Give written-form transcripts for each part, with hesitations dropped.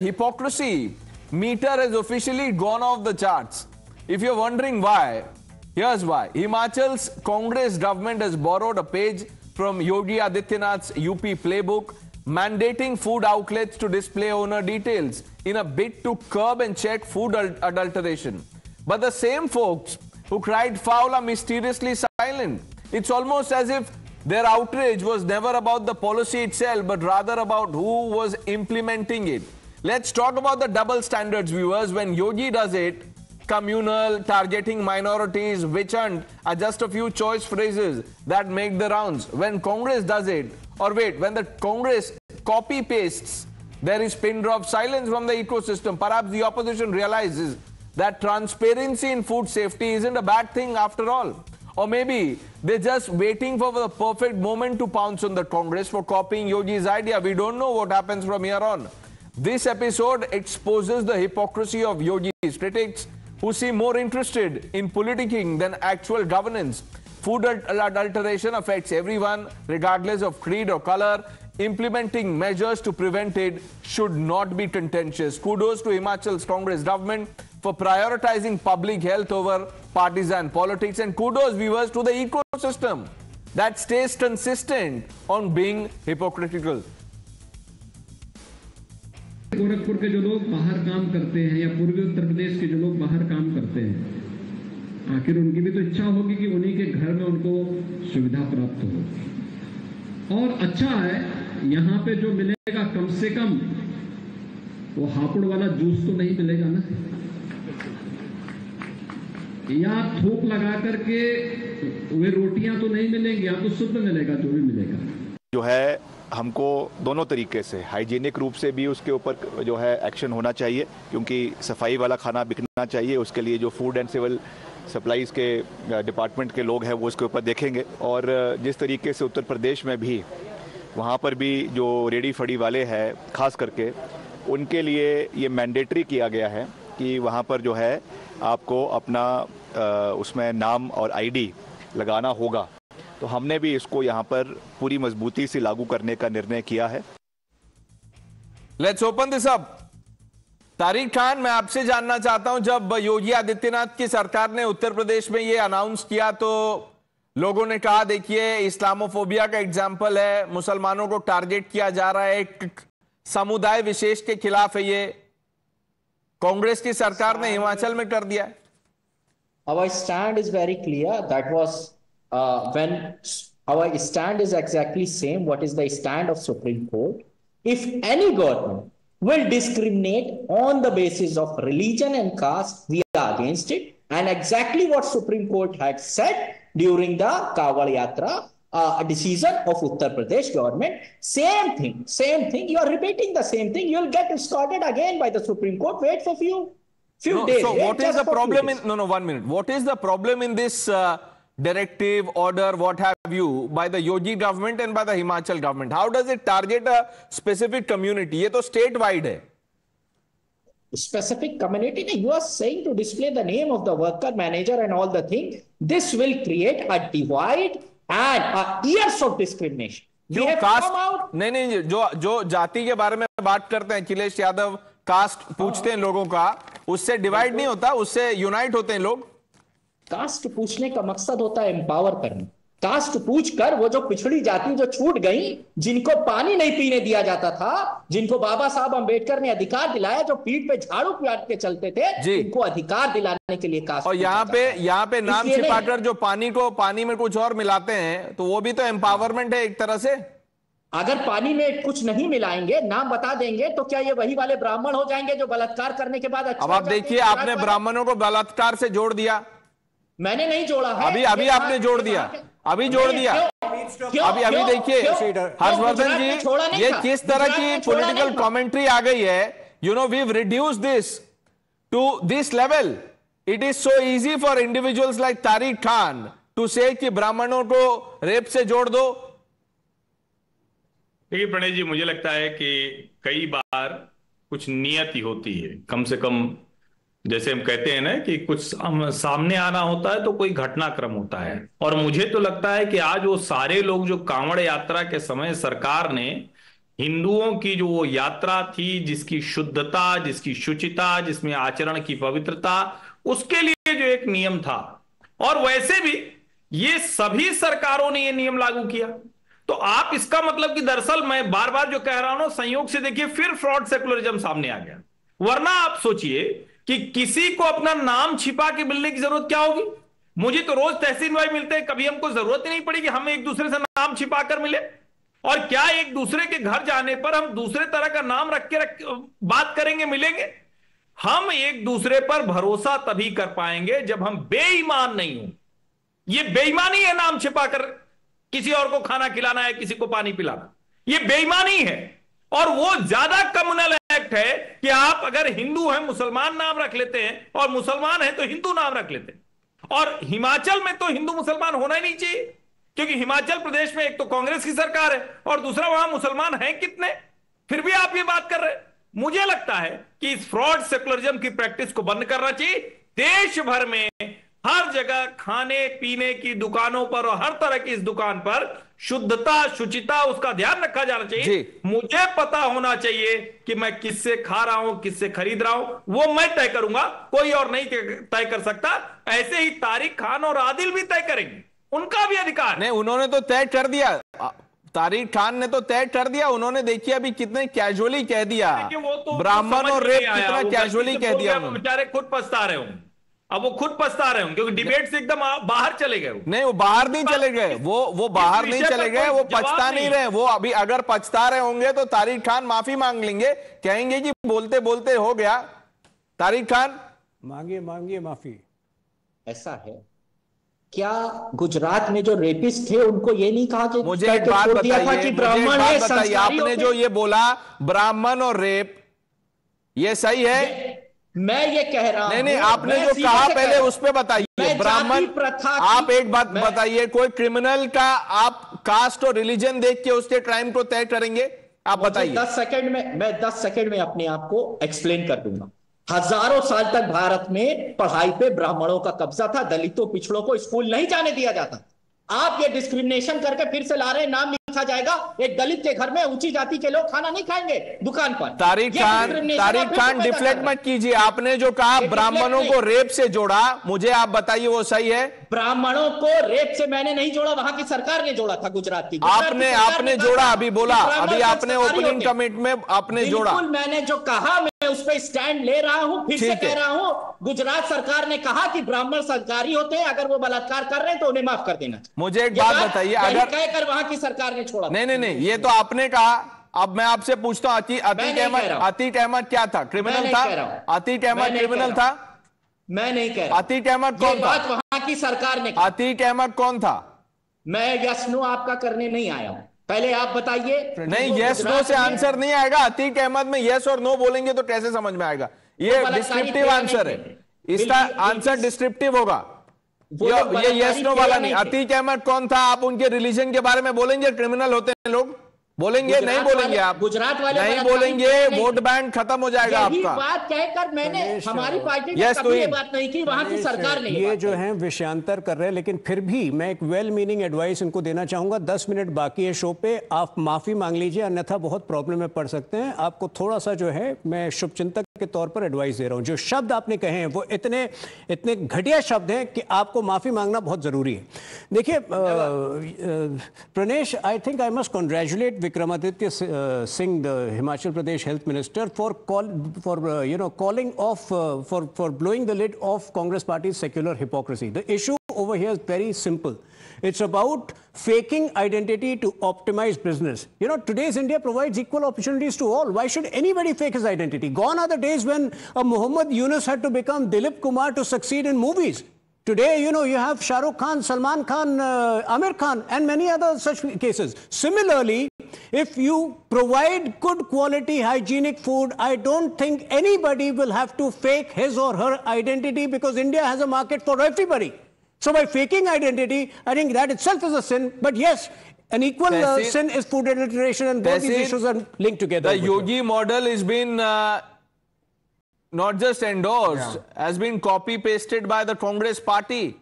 Hypocrisy meter has officially gone off the charts. If you're wondering why, here's why. Himachal's Congress government has borrowed a page from Yogi Adityanath's UP playbook, mandating food outlets to display owner details in a bid to curb and check food adulteration. But the same folks who cried foul are mysteriously silent. It's almost as if their outrage was never about the policy itself, but rather about who was implementing it. Let's talk about the double standards, viewers. When Yogi does it, communal, targeting minorities, witch hunt are just a few choice phrases that make the rounds. When Congress does it, or wait, when the Congress copy pastes, there is pin drop silence from the ecosystem. Perhaps the opposition realizes that transparency in food safety isn't a bad thing after all. Or maybe they're just waiting for the perfect moment to pounce on the Congress for copying Yogi's idea. We don't know what happens from here on. This episode exposes the hypocrisy of Yogi's critics, who seem more interested in politicking than actual governance. Food adulteration affects everyone, regardless of creed or color. Implementing measures to prevent it should not be contentious. Kudos to Himachal's Congress government for prioritizing public health over partisan politics. And kudos, viewers, to the ecosystem that stays consistent on being hypocritical. Gorakhpur के जो लोग बाहर काम करते हैं या पूर्वी उत्तर प्रदेश के जो लोग बाहर काम करते हैं, आखिर उनकी भी तो इच्छा होगी कि उन्हीं के घर में उनको सुविधा प्राप्त हो। और अच्छा है, यहाँ पे जो मिलेगा कम से कम वो हापुड़ वाला जूस तो नहीं मिलेगा ना, या थूक लगा करके वे रोटियां तो नहीं मिलेंगी, या तो शुद्ध मिलेगा जो भी मिलेगा। जो है हमको दोनों तरीके से हाइजीनिक रूप से भी उसके ऊपर जो है एक्शन होना चाहिए, क्योंकि सफाई वाला खाना बिकना चाहिए। उसके लिए जो फूड एंड सिविल सप्लाईज के डिपार्टमेंट के लोग हैं वो उसके ऊपर देखेंगे। और जिस तरीके से उत्तर प्रदेश में भी वहाँ पर भी जो रेडी फड़ी वाले हैं खास करके उनके लिए ये मैंडेटरी किया गया है कि वहाँ पर जो है आपको अपना उसमें नाम और आईडी लगाना होगा। तो हमने भी इसको यहां पर पूरी मजबूती से लागू करने का निर्णय किया है। Let's open this up. Tariq Khan, मैं आपसे जानना चाहता हूं, जब योगी आदित्यनाथ की सरकार ने उत्तर प्रदेश में ये अनाउंस किया तो लोगों ने कहा देखिए इस्लामोफोबिया का एग्जाम्पल है, मुसलमानों को टारगेट किया जा रहा है, एक समुदाय विशेष के खिलाफ है। ये कांग्रेस की सरकार ने हिमाचल में कर दिया है। Our stand is very clear. That was when our stand is exactly same what is the stand of Supreme Court. If any government will discriminate on the basis of religion and caste, we are against it. And exactly what Supreme Court had said during the Kawal Yatra decision of Uttar Pradesh government, same thing. You are repeating the same thing. You will get started again by the Supreme Court. Wait for few days. So what is the problem in, 1 minute. What is the problem in this directive, order, what have you, by the Yogi government and by the Himachal government? How does it target a specific community? ये तो state-wide है. Specific community? You are saying to display the name of the worker, manager and all the thing. This will create a divide and years of discrimination. जो cast नहीं जो जाति के बारे में बात करते हैं अखिलेश यादव, कास्ट पूछते हैं लोगों का, उससे डिवाइड नहीं होता, उससे यूनाइट होते हैं लोग। कास्ट पूछने का मकसद होता है एम्पावर करना। कास्ट पूछकर वो जो पिछड़ी जाति जो छूट गई, जिनको पानी नहीं पीने दिया जाता था, जिनको बाबा साहब अंबेडकर ने अधिकार दिलाया, जो पीठ पे झाड़ू पीट के चलते थे, उनको अधिकार दिलाने के लिए कास्ट। और यहाँ पे नाम छिपाकर जो पानी में कुछ और मिलाते हैं, तो वो भी तो एम्पावरमेंट है एक तरह से। अगर पानी में कुछ नहीं मिलाएंगे, नाम बता देंगे, तो क्या ये वही वाले ब्राह्मण हो जाएंगे जो बलात्कार करने के बाद? अब आप देखिए, आपने ब्राह्मणों को बलात्कार से जोड़ दिया। मैंने नहीं जोड़ा है। अभी आपने जोड़ दिया, अभी देखिए हर्षवर्धन जी, ये किस तरह की पॉलिटिकल कमेंट्री आ गई है। You know, we have reduced this to this level. It is so easy for individuals like Tariq Khan to say कि ब्राह्मणों को रेप से जोड़ दो। देखिए प्रणय जी, मुझे लगता है कि कई बार कुछ नियति होती है, कम से कम जैसे हम कहते हैं ना कि कुछ सामने आना होता है तो कोई घटनाक्रम होता है। और मुझे तो लगता है कि आज वो सारे लोग जो कांवड़ यात्रा के समय सरकार ने हिंदुओं की जो वो यात्रा थी, जिसकी शुद्धता, जिसकी शुचिता, जिसमें आचरण की पवित्रता, उसके लिए जो एक नियम था, और वैसे भी ये सभी सरकारों ने ये नियम लागू किया। तो आप इसका मतलब कि दरअसल मैं बार बार जो कह रहा हूं, संयोग से देखिए फिर फ्रॉड सेकुलरिज्म सामने आ गया। वरना आप सोचिए कि किसी को अपना नाम छिपा के मिलने की जरूरत क्या होगी। मुझे तो रोज तहसीन भाई मिलते हैं, कभी हमको जरूरत ही नहीं पड़ी कि हम एक दूसरे से नाम छिपा कर मिले। और क्या एक दूसरे के घर जाने पर हम दूसरे तरह का नाम रख के बात करेंगे, मिलेंगे? हम एक दूसरे पर भरोसा तभी कर पाएंगे जब हम बेईमान नहीं हो। ये बेईमानी है नाम छिपाकर किसी और को खाना खिलाना है, किसी को पानी पिलाना, ये बेईमानी है। और वो ज्यादा कम्युनल एक्ट है कि आप अगर हिंदू हैं मुसलमान नाम रख लेते हैं, और मुसलमान है तो हिंदू नाम रख लेते हैं। और हिमाचल में तो हिंदू मुसलमान होना ही नहीं चाहिए, क्योंकि हिमाचल प्रदेश में एक तो कांग्रेस की सरकार है और दूसरा वहां मुसलमान हैं कितने, फिर भी आप ये बात कर रहे हैं। मुझे लगता है कि इस फ्रॉड सेकुलरिज्म की प्रैक्टिस को बंद करना चाहिए। देश भर में हर जगह खाने पीने की दुकानों पर और हर तरह की इस दुकान पर शुद्धता, शुचिता, उसका ध्यान रखा जाना चाहिए। मुझे पता होना चाहिए कि मैं किससे खा रहा हूं, किससे खरीद रहा हूं, वो मैं तय करूंगा, कोई और नहीं तय कर सकता। ऐसे ही तारिक खान और आदिल भी तय करेंगे, उनका भी अधिकार नहीं, उन्होंने तो तय कर दिया। तारिक खान ने तो तय कर दिया। उन्होंने देखिए अभी कितने कैजुअली कह दिया, ब्राह्मण और रेप कितना कैजुअली कह दिया। बेचारे खुद पछता रहे हों, अब वो खुद पछता रहे हों क्योंकि डिबेट से एकदम बाहर चले गए। नहीं, वो बाहर नहीं चले गए, वो बाहर नहीं चले गए, वो पछता नहीं रहे। वो अभी अगर पछता रहे होंगे तो तारिक खान माफी मांग लेंगे, कहेंगे कि बोलते बोलते हो गया। तारिक खान मांगिए माफी। ऐसा है क्या? गुजरात में जो रेपिस्ट थे उनको ये नहीं कहा कि मुझे एक बात बताइए, आपने जो ये बोला ब्राह्मण और रेप, ये सही है? मैं ये कह रहा हूं, नहीं, आपने जो कहा पहले उस पे बताइए। ब्राह्मण, आप एक बात बताइए, कोई क्रिमिनल का आप कास्ट और रिलीजन देख के उसके क्राइम को तय करेंगे? आप बताइए। 10 सेकंड में अपने आप को एक्सप्लेन कर दूंगा। हजारों साल तक भारत में पढ़ाई पे ब्राह्मणों का कब्जा था, दलितों पिछड़ों को स्कूल नहीं जाने दिया जाता। आप ये डिस्क्रिमिनेशन करके फिर से ला रहे हैं, नाम लिखा जाएगा एक दलित के घर में ऊंची जाति के लोग खाना नहीं खाएंगे दुकान पर। तारिक खान डिफ्लेक्ट मत कीजिए। आपने जो कहा ब्राह्मणों को रेप से जोड़ा, मुझे आप बताइए वो सही है? ब्राह्मणों को रेप से मैंने नहीं जोड़ा, वहां की सरकार ने जोड़ा था, गुजरात की। आपने जोड़ा, अभी बोला, अभी आपने ओपनिंग कमेंट में आपने जोड़ा। मैंने जो कहा मैं उस पर स्टैंड ले रहा हूं, फिर से कह रहा हूं, गुजरात सरकार ने कहा कि ब्राह्मण सरकारी होते हैं, अगर वो बलात्कार कर रहे हैं तो उन्हें माफ कर देना। मुझे एक बात बताइए, अगर कहकर वहां की सरकार ने छोड़ा। नहीं, ये तो आपने कहा। अब मैं आपसे पूछता हूं, अतीक अहमद क्या था? क्रिमिनल था? अतीक अहमद क्रिमिनल था? मैं नहीं कह रहा। अतीक अहमद कौन था? वहां की सरकार ने। अतीक अहमद कौन था? मैं यस नो आपका करने नहीं आया हूं, पहले आप बताइए। नहीं, यस नो से आंसर नहीं आएगा। अतीक अहमद में यस और नो बोलेंगे तो कैसे समझ में आएगा? ये डिस्क्रिप्टिव आंसर है, इसका आंसर डिस्क्रिप्टिव होगा, ये यस नो वाला नहीं। अतीक अहमद कौन था? आप उनके रिलीजन के बारे में बोलेंगे? क्रिमिनल होते हैं लोग? बोलेंगे? नहीं बोलेंगे आप? गुजरात वाले नहीं बोलेंगे, वोट बैंक खत्म हो जाएगा आपका। बात कहकर मैंने हमारी पार्टी ने कभी ये बात नहीं की, वहां की सरकार ने ये जो है विषयांतर कर रहे हैं। लेकिन फिर भी मैं एक वेल मीनिंग एडवाइस इनको देना चाहूंगा। 10 मिनट बाकी है शो पे, आप माफी मांग लीजिए, अन्यथा बहुत प्रॉब्लम में पड़ सकते हैं। आपको थोड़ा सा जो है मैं शुभचिंतक के तौर पर एडवाइस दे रहा हूं। जो शब्द आपने कहे हैं वो इतने घटिया शब्द हैं कि आपको माफी मांगना बहुत जरूरी है। देखिए Pranesh, I think I must congratulate Vikramaditya Singh, the Himachal Pradesh Health Minister, for calling off for blowing the lid off Congress Party's secular hypocrisy. The issue over here is very simple. It's about faking identity to optimize business. Today's India provides equal opportunities to all. Why should anybody fake his identity? Gone are the days when Muhammad Yunus had to become Dilip Kumar to succeed in movies. Today, you have Shah Rukh Khan, Salman Khan, Amir Khan, and many other such cases. Similarly, if you provide good quality hygienic food, I don't think anybody will have to fake his or her identity, because India has a market for everybody. So by faking identity, I think that itself is a sin. But yes, an equal sin is food adulteration, and both these issues are linked together. The Yogi model has been not just endorsed, has been copy-pasted by the Congress party.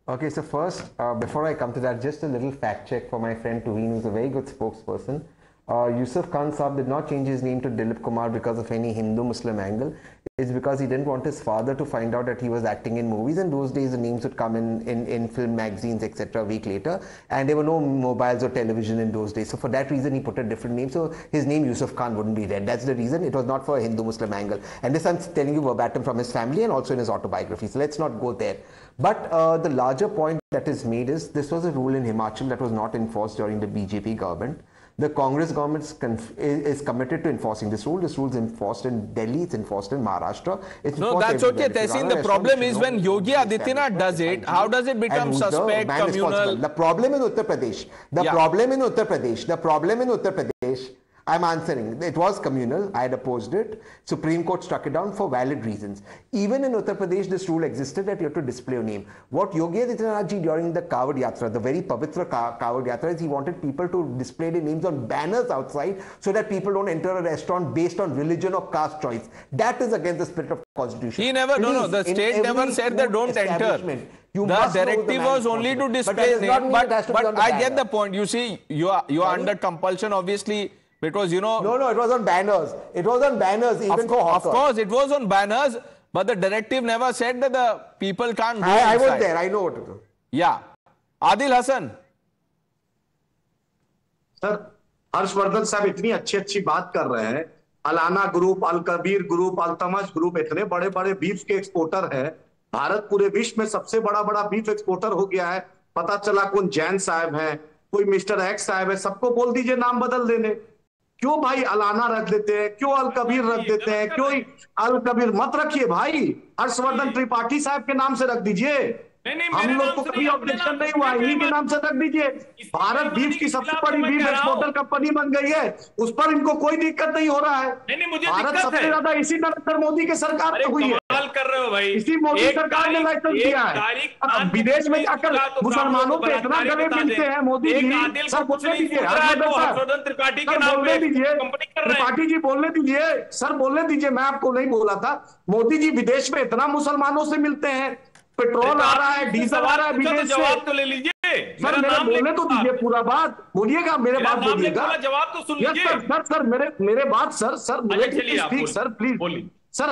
Okay, so first, before I come to that, just a little fact check for my friend Tuveen, who's a very good spokesperson. Yusuf Khan Saab did not change his name to Dilip Kumar because of any Hindu-Muslim angle. It's because he didn't want his father to find out that he was acting in movies, and those days the names would come in film magazines, etc. a week later, and there were no mobiles or television in those days. So for that reason, he put a different name, so his name Yusuf Khan wouldn't be read. That's the reason. It was not for a Hindu-Muslim angle. And this I'm telling you verbatim from his family and also in his autobiography. So let's not go there. But the larger point that is made is this was a rule in Himachal that was not enforced during the BJP government. The Congress government is committed to enforcing this rule. This rule is enforced in Delhi, it's enforced in Maharashtra. It's no, that's okay, Tehseen. The problem is when Yogi Adityanath does it, how does it become suspect, communal? The problem in Uttar Pradesh, the problem in Uttar Pradesh, I'm answering. It was communal. I had opposed it. Supreme Court struck it down for valid reasons. Even in Uttar Pradesh, this rule existed that you have to display your name. What Yogi Adityanath ji during the Kawad Yatra, the very Pavitra Kawad Yatra, is he wanted people to display their names on banners outside so that people don't enter a restaurant based on religion or caste choice. That is against the spirit of Constitution. He never, the state never said that don't enter. The directive was only to display name, but I get the point. You see, you are under compulsion, obviously. Because, No, it was on banners. It was on banners even for hawkers. Of course, it was on banners, but the directive never said that the people can't go I was there. I know what to do. Yeah. Adil Hasan. Sir, Harshvardhan साहब इतनी अच्छी बात कर रहे हैं. Alana group, अल Kabir group, Altamash group इतने बड़े beef के एक्सपोर्टर है. भारत पूरे विश्व में सबसे बड़ा बीफ एक्सपोर्टर हो गया है. पता चला कौन जैन साहब है, कोई मिस्टर एक्स साहब है. सबको बोल दीजिए नाम बदल देने. क्यों भाई अलाना रख देते हैं, क्यों अल कबीर रख देते हैं, क्यों अल कबीर मत रखिए भाई, हर्षवर्धन त्रिपाठी साहब के नाम से रख दीजिए. हम लोग को कभी ऑब्जेक्शन नहीं हुआ, इन्हीं के नाम से रख दीजिए. भारत बीफ की सबसे बड़ी बीफ एक्सपोर्टर कंपनी बन गई है, उस पर इनको कोई दिक्कत नहीं हो रहा है. भारत सबसे ज्यादा इसी नरेंद्र मोदी के सरकार में हुई है. कर रहे हो भाई, इसी मोदी सरकार ने लाइसेंस दिया है. अब विदेश में जाकर मुसलमानों पे इतना गले मिलते हैं मोदी जी. सर बोलने दीजिए, हर्षवर्धन त्रिपाठी के नाम पे त्रिपाठी जी बोलने दीजिए. सर बोलने दीजिए, मैं आपको नहीं बोला था. मोदी जी विदेश में इतना मुसलमानों से मिलते हैं, पेट्रोल आ रहा है, डीजल आ रहा है विदेश से. जवाब तो ले लीजिए. सर मेरे बोलने तो दीजिए, पूरा बात बोलिएगा, मेरे बात बोलिएगा. जवाब तो सुन लीजिए. सर मेरे बात sir sir please. Sir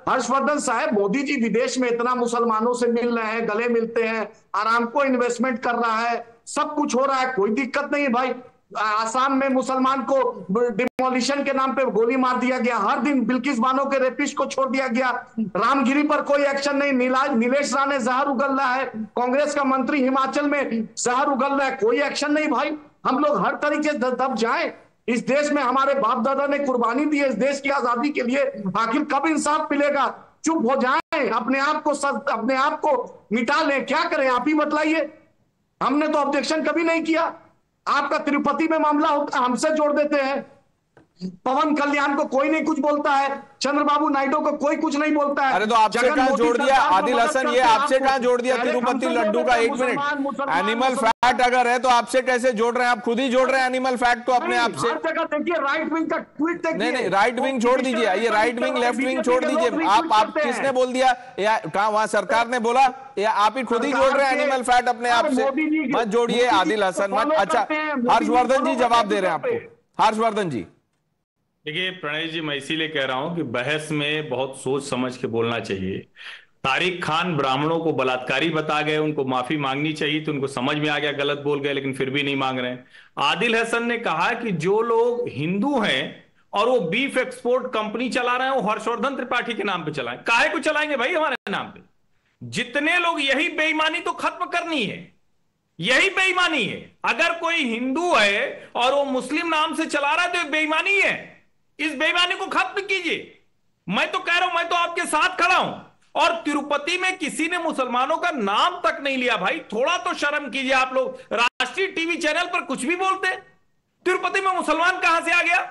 Harshvardhan साहब, मोदी जी विदेश में इतना मुसलमानों से मिल रहे हैं, गले मिलते हैं, आरामको इन्वेस्टमेंट कर रहा है, सब कुछ हो रहा है, कोई दिक्कत नहीं है भाई. आसाम में मुसलमान को डिमोलिशन के नाम पे गोली मार दिया गया. हर दिन बिल्किस बानो के रेपिस्ट को छोड़ दिया गया. रामगिरी पर कोई एक्शन नहीं. नीलेश राणे जहर उगल रहा है. कांग्रेस का मंत्री हिमाचल में जहर उगल रहा है, कोई एक्शन नहीं भाई. हम लोग हर तरीके से दब जाए. इस देश में हमारे बाप दादा ने कुर्बानी दी है इस देश की आजादी के लिए. आखिर कब इंसाफ मिलेगा? चुप हो जाए, अपने आप को मिटा लें. क्या करें आप ही बतलाइए. हमने तो ऑब्जेक्शन कभी नहीं किया. आपका तिरुपति में मामला होता है, हमसे जोड़ देते हैं. पवन कल्याण को कोई नहीं कुछ बोलता है, चंद्रबाबू नायडू को कोई कुछ नहीं बोलता है. अरे तो आपसे कहां जोड़ दिया आदिल हसन, ये आपसे कहां जोड़ दिया तिरुपति लड्डू का? एक मिनट, एनिमल फैट अगर है तो आपसे कैसे जोड़ रहे हैं? आप खुद ही जोड़ रहे हैं एनिमल फैट को अपने आप से. हर जगह देखिए, राइट विंग का ट्वीट देखिए. नहीं, राइट विंग छोड़ दीजिए, ये राइट विंग लेफ्ट विंग छोड़ दीजिए. आप किसने बोल दिया? कहा वहां सरकार ने बोला या आप ही खुद ही जोड़ रहे हैं एनिमल फैट अपने आप से? मत जोड़िए आदिल हसन, मत. अच्छा, हर्षवर्धन जी जवाब दे रहे हैं आपको. हर्षवर्धन जी देखिए प्रणय जी, मैं इसीलिए कह रहा हूं कि बहस में बहुत सोच समझ के बोलना चाहिए. तारिक खान ब्राह्मणों को बलात्कारी बता गए, उनको माफी मांगनी चाहिए तो उनको समझ में आ गया गलत बोल गए, लेकिन फिर भी नहीं मांग रहे हैं. आदिल हसन ने कहा कि जो लोग हिंदू हैं और वो बीफ एक्सपोर्ट कंपनी चला रहे हैं वो हर्षवर्धन त्रिपाठी के नाम पे चलाएं. काहे को चलाएंगे भाई हमारे नाम पे? जितने लोग, यही बेईमानी तो खत्म करनी है, यही बेईमानी है. अगर कोई हिंदू है और वो मुस्लिम नाम से चला रहा है तो बेईमानी है. इस बेईमानी को खत्म कीजिए. मैं तो कह रहा हूं, मैं तो आपके साथ खड़ा हूं. और तिरुपति में किसी ने मुसलमानों का नाम तक नहीं लिया. भाई थोड़ा तो शर्म कीजिए आप लोग. राष्ट्रीय टीवी चैनल पर कुछ भी बोलते. तिरुपति में मुसलमान कहां से आ गया?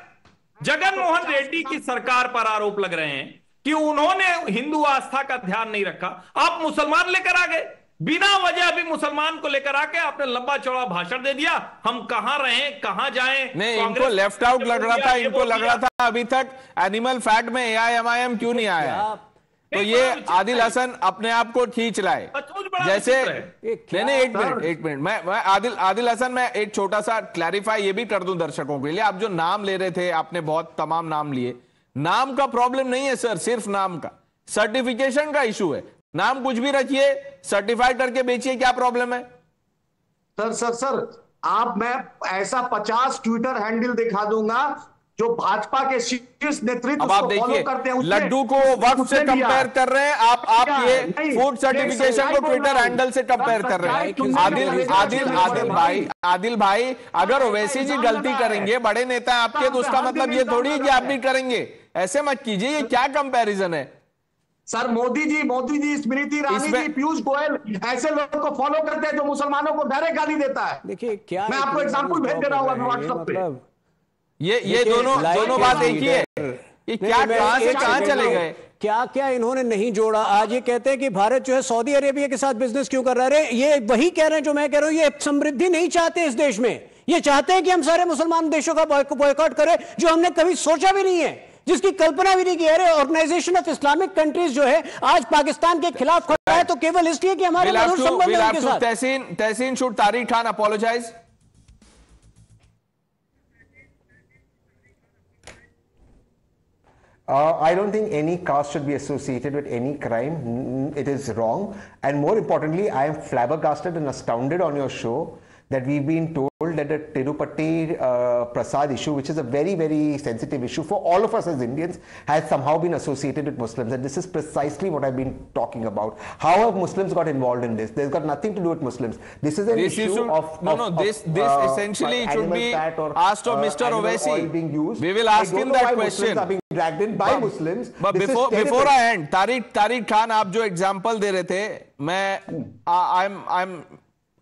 जगन मोहन रेड्डी की सरकार पर आरोप लग रहे हैं कि उन्होंने हिंदू आस्था का ध्यान नहीं रखा. आप मुसलमान लेकर आ गए, बिना वजह अभी मुसलमान को लेकर आके आपने लंबा चौड़ा भाषण दे दिया. हम कहां रहें, कहां जाएं? नहीं, इनको लेफ्ट आउट लग रहा था. इनको लग रहा था अभी तक एनिमल फैट में AIMIM क्यों नहीं आया? तो ये आदिल हसन अपने आप को खींच लाए जैसे नहीं एक मिनट मैं आदिल हसन मैं एक छोटा सा क्लैरिफाई ये भी कर दूं दर्शकों के लिए। आप जो नाम ले रहे थे, आपने बहुत तमाम नाम लिए, नाम का प्रॉब्लम नहीं है सर, सिर्फ नाम का, सर्टिफिकेशन का इशू है। नाम कुछ भी रखिए, सर्टिफाइड करके बेचिए, क्या प्रॉब्लम है? सर आप, मैं ऐसा 50 ट्विटर हैंडल दिखा दूंगा जो भाजपा के शीर्ष नेतृत्व को फॉलो करते हैं। लड्डू को वक्त से कंपेयर कर रहे हैं आप ये फूड सर्टिफिकेशन को ट्विटर हैंडल से कंपेयर कर रहे हैं। आदिल भाई अगर ओवैसी जी गलती करेंगे, बड़े नेता आपके, तो उसका मतलब ये थोड़ी है कि आप भी करेंगे। ऐसे मत कीजिए, ये क्या कंपैरिजन है? सर मोदी जी, स्मृति ईरानी जी, पीयूष गोयल ऐसे लोगों को फॉलो करते हैं जो मुसलमानों को डायरेक्ट गाली देता है। देखिए क्या, मैं आपको एग्जांपल भेज दे रहा हूं व्हाट्सएप पे। ये दोनों बात एक ही है। ये क्या, कहां से कहां चले गए? क्या इन्होंने नहीं जोड़ा? आज ये कहते हैं कि भारत जो है सऊदी अरेबिया के साथ बिजनेस क्यों कर रहा है? ये वही कह रहे हैं जो मैं कह रहा हूं, ये समृद्धि नहीं चाहते इस देश में। ये चाहते हैं कि हम सारे मुसलमान देशों का बॉयकॉट करें, जो हमने कभी सोचा भी नहीं है, जिसकी कल्पना भी नहीं की है। ऑर्गेनाइजेशन ऑफ इस्लामिक कंट्रीज जो है आज पाकिस्तान के खिलाफ खड़ा है, तो केवल इसलिए कि हमारे मधुर संबंध है उनके साथ। Tahseen should Tariq Khan apologise? I don't think any caste should be associated with any crime. It is wrong. And more importantly, I am flabbergasted and astounded on your show that we've been told that the Tirupati Prasad issue, which is a very, very sensitive issue for all of us as Indians, has somehow been associated with Muslims. And this is precisely what I've been talking about. How have Muslims got involved in this? There's got nothing to do with Muslims. This is an issue of this essentially should be asked of Mr. Owaisi. We will ask him that question. Are being dragged in by Muslims. But before I end, Tariq Khan, आप जो example दे रहे थे,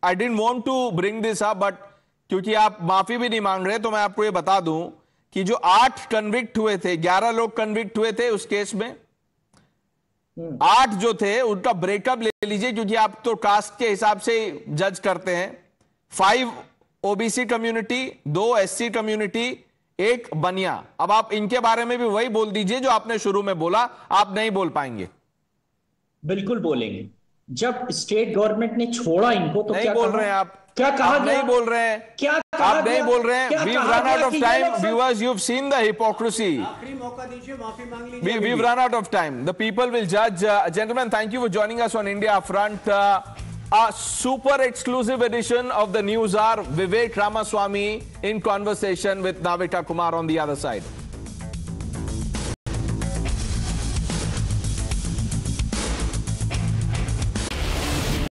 I didn't want to bring this up, but क्योंकि आप माफी भी नहीं मांग रहे, तो मैं आपको ये बता दूं कि जो 8 कन्विक्ट हुए थे, 11 लोग कन्विक्ट हुए थे उस केस में, 8 जो थे उनका ब्रेकअप ले लीजिए, क्योंकि आप तो कास्ट के हिसाब से जज करते हैं। 5 ओबीसी कम्युनिटी, 2 एससी कम्युनिटी, 1 बनिया। अब आप इनके बारे में भी वही बोल दीजिए जो आपने शुरू में बोला। आप नहीं बोल पाएंगे? बिल्कुल बोलेंगे। जब स्टेट गवर्नमेंट ने छोड़ा इनको तो नहीं क्या बोल रहे हैं आप? क्या कहा? नहीं बोल रहे हैं? क्या आप नहीं बोल रहे हैं? We've run out of time, viewers. You've seen the hypocrisy. आखिरी मौका दीजिए, माफी मांग लीजिए। We've run out of time. The people will judge. Gentlemen, thank you for joining us on India Front. A super exclusive edition of the News Hour. Vivek Ramaswamy in conversation with Navita Kumar on the other side.